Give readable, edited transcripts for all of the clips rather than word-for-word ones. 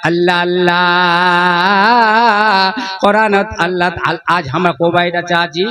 अल्लाह अल्लाह कुरान अल्लाह आज हम कोबाइडा चाची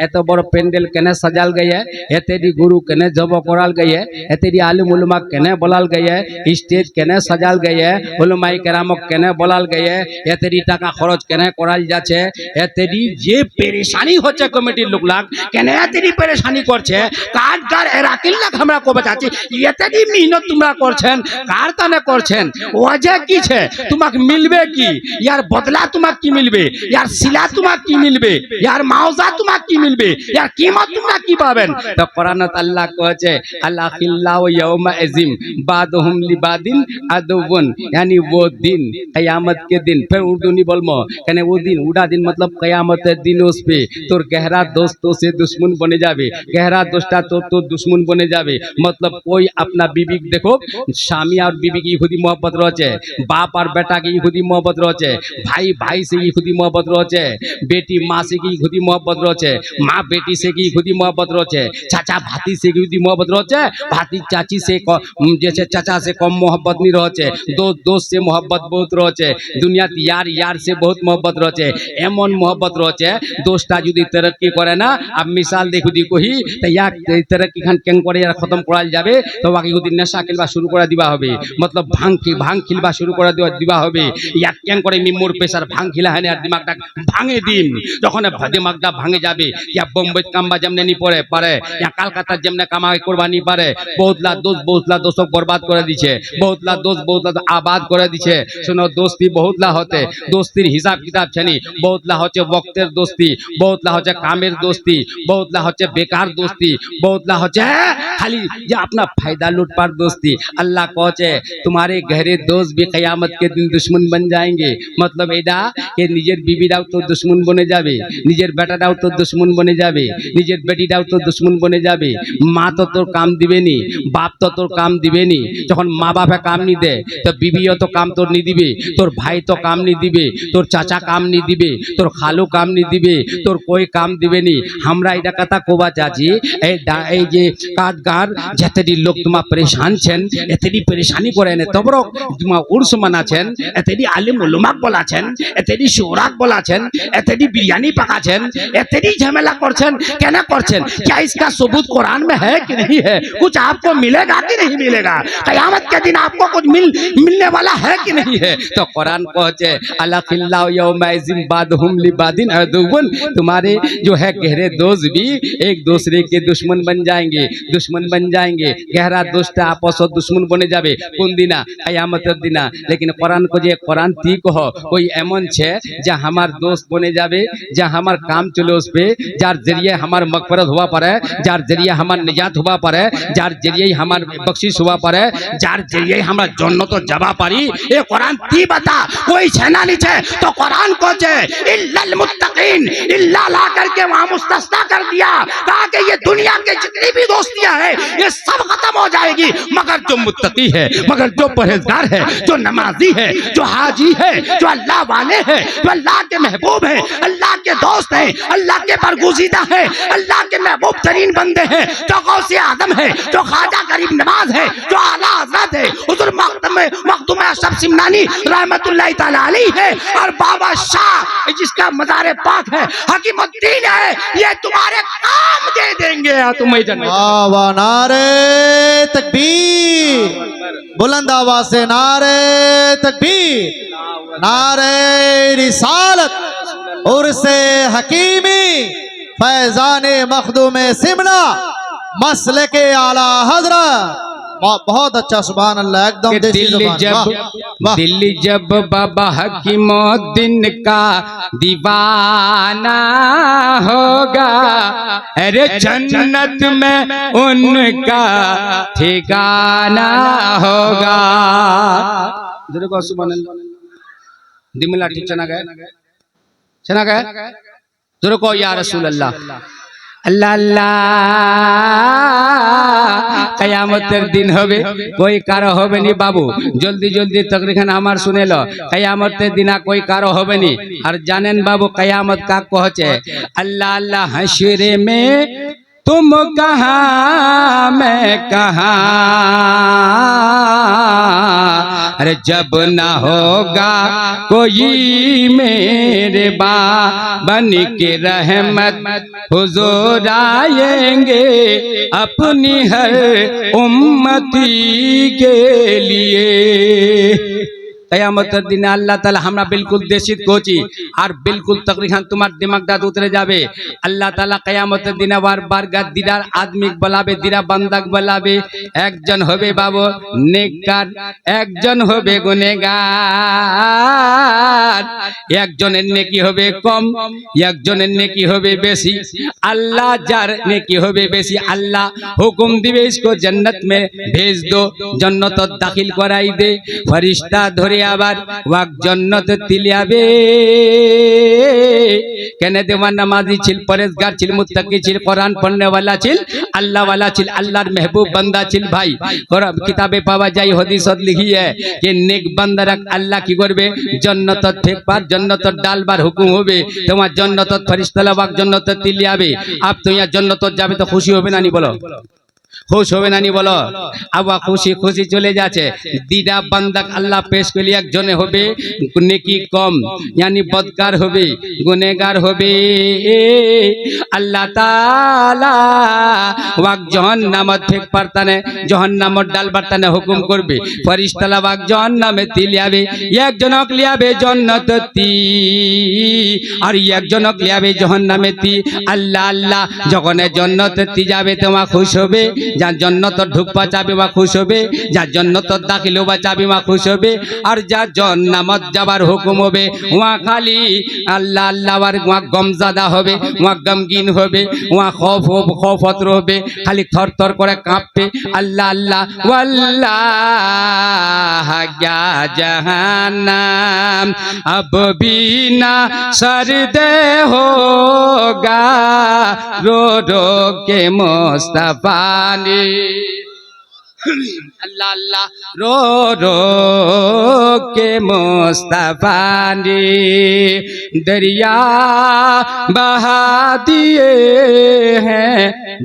एत बड़ पेंडल केने सजाल गई है एतेरी गुरु केने जब कराल गई है एतेरी आलिम उलमा केने बोलाल गई है स्टेज केने सजाल गई है उलमाई केरामक केने बोलाल गई है एतेरी टाका खरच केने कराल जाछे एतेरी जे परेशानी होच्छे कमिटिर लोकलाग केने एतेरी परेशानी करछे काटगार एराकिल लाग हमरा को बचाচ্ছি एतेरी मेहनत তোমরা করছেন কার তানে করছেন ওয়াজে কি ছে তোমাক মিলবে কি ইয়ার বদলা তোমাক কি মিলবে ইয়ার সিলা তোমাক কি মিলবে ইয়ার মাওজা তোমাক কি মিলবে ইয়ার কিমত তোমরা কি পাবেন তো কোরআনত আল্লাহ কইছে আল্লাহ খিল্লাউ ইয়াউমা আযিম বাদহুম লিবাদিন আদুবুন यानी वो दिन कयामत के दिन फिर उर्दू नहीं बोलमो कहने वो दिन उड़ा दिन मतलब कयामत के दिन उस पे तोर गहरा दोस्तों से दुश्मन बने जावे गहरा दोस्ता तो दुश्मन बने जावे मतलब कोई अपना बीबी देखो स्वामी और बीबी की खुदी मोहब्बत रोचे बाप और बेटा की खुदी मोहब्बत रोचे भाई भाई से की खुदी मोहब्बत रोचे बेटी माँ से की खुदी मोहब्बत रोचे माँ बेटी से की खुदी मोहब्बत रोचे चाचा भाती से की खुदी मोहब्बत रोचे भाती चाची से जैसे चाचा से कम मोहब्बत नहीं रोचे दोस्त से मोहब्बत बहुत रोचे दुनिया यार यार से बहुत मोहब्बत रोचे एमन मोहब्बत रोचे दोस्ता जुदी तरक्की करे ना अब मिसाल देखो दी कोई तो यार तरक्की खान कें करे यार खत्म कराल जाबे तो बाकी जुदी नेशा खेलबा शुरू करा दिबा होबे मतलब भांग खिलबा शुरू करा दिबा होबे या कें करे मिमोर प्रेसार भांग खिला है আর দিমাগটা ভাঙে দিন যখন দিমাগটা ভাঙে যাবে या बम्बई कामबा যেমনে নি পড়ে পারে या কলকাতা যেমনে কামাই করবা নি পারে বহুতলা দোষক बर्बाद করে দিছে বহুতলা आबाद করে দিছে শুনো दोस्ती बहुतला होते दोस्तीर हिसाब किताब छनी बहुतला होचे वक्तेर दोस्ती बहुतला होचे कामेर दोस्ती बहुतला होचे बेकार दोस्ती बहुतला होचे खाली जे अपना फायदा लूटपाट दोस्ती अल्लाह कहचे तुम्हारे गहरे दोस्त भी कयामत के दिन दुश्मन बन जाएंगे मतलब एडा के निजेर बीबीराও तो दुश्मन बने जाबे निजेर बेटाराও तो दुश्मन बने जाबे निजेर बेटीराও तो दुश्मन बने जाबे मा तो तोर काम दिबे नी बाप तो तोर काम दिबे नी যখন মা বাবা काम नी दे तो बीबीও तो काम तोर नी दिबे तोर भाई तो काम नी दिबे तोर चाचा काम नी दिबे तोर खालू काम नी दिबे तोर कोई काम दिबे नी हमरा এটা কথা কোবা চাচি এই যে কাটগার যেতেদি লোক তোমা পরেশান ছেন এতেদি পরেশানি করে নে তবরক তোমা উরস মানাছেন এতেদি আলিম উলামা বলাছেন এতেদি শুরাক বলাছেন এতেদি বিরিয়ানি পাকাছেন এতেদি ঝামেলা করছেন কেন করছেন क्या इसका सबूत कुरान में है कि नहीं है कुछ आपको मिलेगा कि नहीं मिलेगा कयामत के दिन आपको कुछ मिलने वाला है कि नहीं है तो कुरान कहते अल्लाह खिल्लाउ यौमा इज़िम बादहुम लिबादिन अदुवन तुम्हारे जो है गहरे दोस्त भी एक दूसरे के दुश्मन बन जाएंगे गहरा दोस्त आपस में दुश्मन बने जाबे कोन दिना कयामतेर दिना लेकिन कुरान को जे कुरान ती कहो कोई एमन छे जा हमार दोस्त बने जाबे जा हमार काम चले उस पे जार जरिए हमार मगफरत हुआ पारे जार जरिए हमार निजात हुआ पारे जार जरिए हमार बख्शिश हुआ पारे जार जरिए हमार जन्नत जाबा पारी ये कुरान ती बता कोई छेना नीचे तो कुरान को जे इल्लल मुत्तकीन इल्ला ला करके वहां मुस्तस्ना कर दिया कहा कि ये दुनिया के जितनी भी दोस्तियां है ये सब खत्म हो जाएगी मगर जो मुत्तकी है मगर जो परहेजगार है जो नमाजी है जो हाजी है जो अल्लाह वाले हैं जो अल्लाह के महबूब है अल्लाह के दोस्त है अल्लाह के बरगुजीदा है अल्लाह के महबूब तरीन बंदे हैं जो गौसे आदम है जो ख्वाजा गरीब नवाज है जो आला हज़रत है हुजूर मखदूम अशरफ सिमनानी रहमतुल्लाह तआला अलैहि है और बाबा शाह जिसका मज़ार पाक है हकीमुद्दीन है ये तुम्हारे काम दे देंगे तुम्हें जन्नत वाह नारे तकबीर बुलंद आवाज से नारे तकबीर नारे रिसालत उर्से हकीमी फैजाने मखदूम सिमना मसले के आला हजरत बहुत अच्छा सुभान अल्लाह एकदम दिल्ली जब बाबा हकीमुद्दीन का दीवाना होगा अरे जन्नत में उनका ठिकाना होगा सुभान अल्लाह दिमिला ठीक चना गए जोर को या रसूल अल्लाह अल्लाह अल्लाह कयामतेर दिन होबे कोई कारो होबे नी बाबू जल्दी जल्दी तकरीखान हमार सुने लो कयामतेर दिन कोई कारो होबे नी और जानेन बाबू कयामत का कहचे अल्लाह अल्लाह हशरे में तुम कहाँ मैं कहाँ, अरे जब ना होगा कोई मेरे बन के रहमत हुजूर आएंगे अपनी हर उम्मती के लिए। कयामतेर दिन अल्लाह ताला हमरा बिल्कुल देशित कोची और बिल्कुल तकरीखान तुम्हार दिमागटा उतरे जाबे। अल्लाह ताला कयामतेर दिन बार दिदार आदमी बलाबे, दिरा बंदाक बलाबे, एकजन होबे बाबू नेककार, एकजन होबे गुनेहगार, एकजनेर नेकी होबे कम, एकजनेर नेकी होबे बेशी। अल्लाह जार नेकी होबे बेशी अल्लाह हुकुम दिबे इसको जन्नत में भेज दो, जन्नत दाखिल कराई दे। फरिश्ता धरे আবার ওয়াক জান্নাত তিলিয়াবে। কেন দেওয়ান নামাজি ছিল, পরেজগার ছিল, মুত্তাকি ছিল, কোরআন পড়নে वाला ছিল, আল্লাহ वाला ছিল, আল্লাহর মেহবুব বান্দা ছিল। ভাই কিতাবে পাওয়া যায়, হাদিসত লিখি है कि नेक বান্দারা আল্লাহ কি করবে, জান্নাতত ফেকবার, জান্নাতত ডালবার হুকুম হবে। তোমার জান্নাতত ফেরেশতারা ওয়াক জান্নাত তিলিয়াবে। আপ তো ইয়া জান্নাতত যাবে তো খুশি হবে না নি বলো, खुश होवे नानी बोलो। अब खुशी खुशी चले जाचे। दिदा बंदक अल्लाह पेश के लिए एक जने होबे नेकी कम, यानी बदकार होबे, गुनेगार होबे। अल्लाह ताला वाक जहन्नामत फेक पारताने, जहन्नामत डाल बारताने हुकुम करबे। फरिश्ताला वाक जहन्नामे तिलियाबे, एक जनक लियाबे जन्नतती और एक जनक लियाबे जहन्नामेती। अल्लाह अल्लाह जखने जन्नतती जाबे तोमा खुश होबे, যার জান্নাত ঢুকবা চাবি মা খুশ হবে, যার জান্নাত দাখিল হবা চাবি মা খুশ হবে। আর যার জান্নাত যাবার হুকুম হবে ওয়া খালি আল্লাহ আল্লাহ আর ওয়া গমজাদা হবে, ওয়া গমগিন হবে, ওয়া খৌফত হবে, খালি থরথর করে কাঁপবে। আল্লাহ আল্লাহ ওয়াল্লাহ গয়া জাহান্নাম अब बिना सरदे होगा रो रो के मुस्तफा ने। अल्लाह अल्लाह रो रो के मुस्तफा ने दरिया बहा दिए हैं।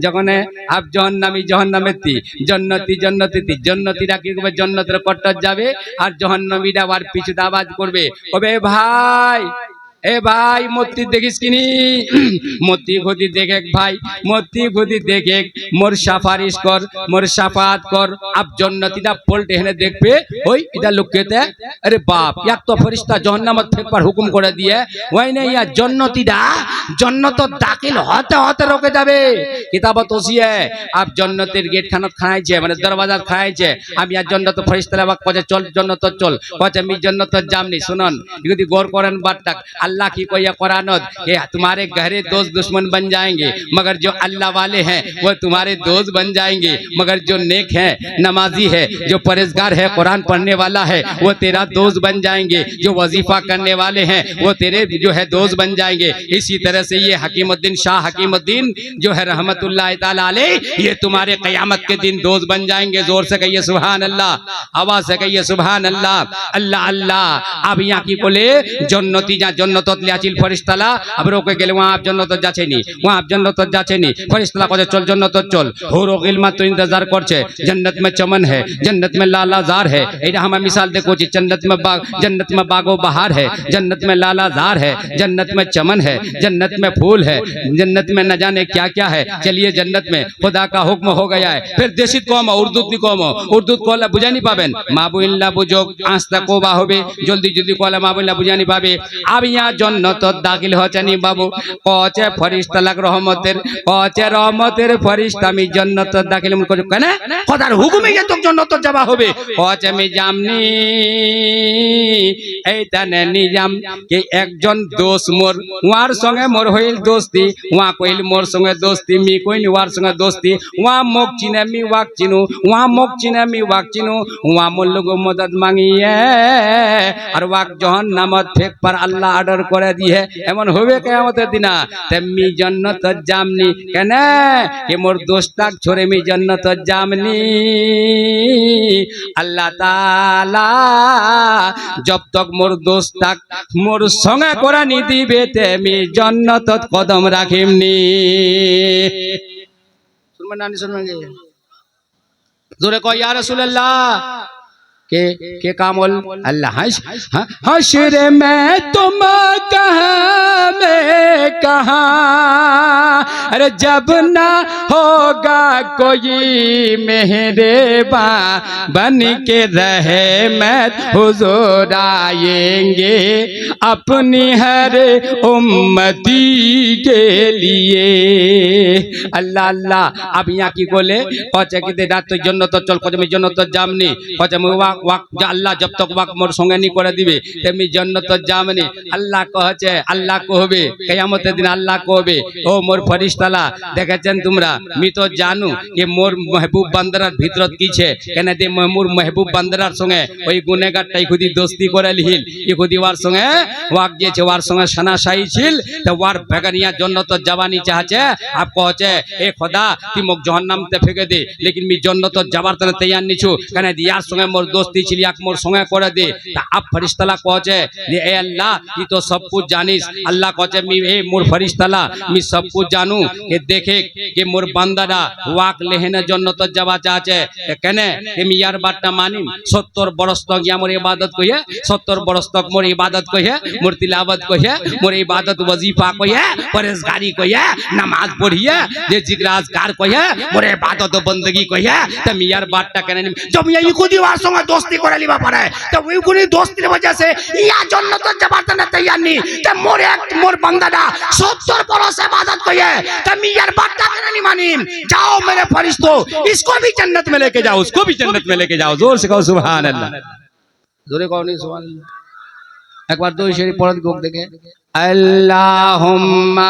जखने आप जहन्नामी जहन्नामेती जन्नती जन्नती जन्नतीरा কি করবে, জন্নতের কট্টর যাবে আর জহন্নামীরা আবার পিছুতে আওয়াজ করবে, ওবে ভাই ए भाई मोती देखिस किनी मोती खुदी देखे भाई, मोती खुदी देखे मोर साफारिश कर, मोर साफात कर। अब जन्नतीरा पलटे हेने देखबे ओई इटा लोक केते, अरे बाप एक तो फरिश्ता जहन्नामत फेकবার হুকুম করে দিয়ে ওই না ইয়া जन्नतीरा जन्नत दाखिल होते होते रोके যাবে। किताबत ওসিয়ে अब जन्नतेर गेट খানত খাইছে মানে দরওয়াজা খাইছে। আমি আর जन्नत फरिश्ताরা বাক কজে চল जन्नत चल কজে আমি जन्नत जामনি। শুনুন যদি গौर করেন বাতটাক, अल्लाह की कोई कुरानत कि तुम्हारे गहरे दोस्त दुश्मन बन जाएंगे, मगर जो अल्लाह वाले हैं वो तुम्हारे दोस्त बन जाएंगे। मगर जो नेक है, नमाजी है, जो परहेजगार है, कुरान पढ़ने वाला है, वो तेरा दोस्त बन जाएंगे। जो वजीफा करने वाले हैं वो तेरे जो है दोस्त बन जाएंगे। इसी तरह से ये हकीमुद्दीन शाह हकीमुद्दीन जो है रहमतुल्लाह ताला अलैह, ये तुम्हारे क़यामत के दिन दोस्त बन जाएंगे। जोर से कहिए सुभान अल्लाह, आवाज से कहिए सुभान अल्लाह। अल्लाह अल्लाह। अब यहाँ की बोले जन्नती जा जन्नत লিয়াছিল ফেরেশতারা अब रोके गेले वहां आप जन्नत যাচ্ছেনি, वहां आप जन्नत যাচ্ছেনি। फरिश्ता कहे चल जन्नत चल। हुरो गिलमा तो इंतजार करছে, जन्नत में चमन है, जन्नत में लालाजार है। এটা हम मिसाल देखो जी, जन्नत में बागो बहार है, जन्नत में लालाजार है, जन्नत में चमन है, जन्नत में फूल है, जन्नत में न जाने क्या क्या है। चलिए जन्नत में खुदा का हुक्म हो गया है। फिर देशित कौम उर्दू दी कौम उर्दू कहले बुझा नहीं पाবেন, মাবুইল্লা বুঝোক আস্তা কোবা হবে, জলদি জলদি कहले মাবুইল্লা বুঝা नहीं পাবে। अब यहाँ जन्नत दाखिल হচ্ছেনি বাবু, কচে ফেরেশতা লাগ রহমতের, কচে রহমতের ফেরেশতা আমি জন্নত দাখিল করে কেন খোদার হুকুমে যে তো জন্নত যাওয়া হবে। কচে আমি জামনি এইটানে নিজাম কি একজন দোস্ত মোর, ওয়ার সঙ্গে মোর হইল দোস্তি, ওয়া কইল মোর সঙ্গে দোস্তি, মি কইল ওয়ার সঙ্গে দোস্তি। ওয়া মোক চিনে আমি ওয়াক চিনু, ওয়া মোক চিনে আমি ওয়াক চিনু। ওয়া মোর লোক মদদ মাঙ্গিয়ে আর ওয়াক জাহান্নামত ফেক पर अल्लाह ऑर्डर करे दिए एमन होबे कियामतेर दिना। तेमनी जन्नत जामनी केन कि मोर दोस्ताक छोड़े मी जन्नत जामनी। अल्लाह ताला जब तक मोर दोस्ताक मोर संगे करा नी दिबे तेमी जन्नत कदम राखिमनी। सुनमें ना नहीं सुनमेंगे जोरे को या रसूल अल्लाह के काम अल्लाह हश्र में तुम कहाँ मैं कहाँ अरे जब ना होगा कोई मेहरबान बन के रहमत हुजूर आएंगे अपनी हर उम्मती के लिए अल्लाह अल्लाह अब यहाँ की बोले कचे कि दे तो जन्न तो चल कचे मैं जन्न तो जामनी कचे मैं वाक वाक अल्लाह जब तक वाक मोर संगे नहीं करे दिबे तेमी जन्न तो जामनी अल्लाह कहছে अल्लाह कहबे कियामतेर दिन अल्लाह कहबे ओ मोर फरिश्ताला देखेছেন তোমরা मी तो जानू कि मोर महबूब बान्दार भितरत की छे केन दे मोर महबूब बान्दार संगे ओई गुनेगारटाई खुदी दोस्ती करे लिहिल इ खुदी वार संगे वाक जे छे वार संगे सनाशाई छिल तो वार बेगानिया जन्नत जाबानी चाहছে आप कहছে ए खुदा तुई मोक जहन्नाम ते फेंके दे लेकिन मी जन्नत जाबार तने तैयार निछु केन दे यार संगे मोर दोस्ती छिल याक मोर संगे करे दे ता आप फरिश्ताला कहছে जे ए अल्लाह तू तो सब कुछ जानिस अल्लाह कहছে मी ए मोर फरिश्ताला मी सब कुछ जानू के देखे कि मोर बान्दारा वाक लेहने जन्नत जाबा चाहছে केने मी यार बातटा मानी 70 बरस तक या मोर इबादत कहिए 70 बरस तक मोर इबादत कहिए मोर तिलावत कहिए मोर इबादत वजीफा कहिए परहेजगारी कहिए नमाज पढ़िए जे जिक्र अज़कार कहिए मोर इबादत बंदगी कहिए त मी यार बातटा केने जब यही खुदी वार संगे दोस्ती करे लिबा पारे त ओई कोनी दोस्तीर वजह से या जन्नत जाबार तने तैयार नी त मोर एक मोर बान्दादा 70 बरस इबादत कहिए त मी यार बातटा केने नी मानी जाओ मेरे फरिश्तों इसको भी जन्नत में लेके जाओ उसको भी जन्नत में लेके जाओ जोर से कहो सुभान अल्लाह जोरे कहो नहीं सुभान अल्लाह एक बार दो शरीफ पढ़त गोक देखे अल्लाहुम्मा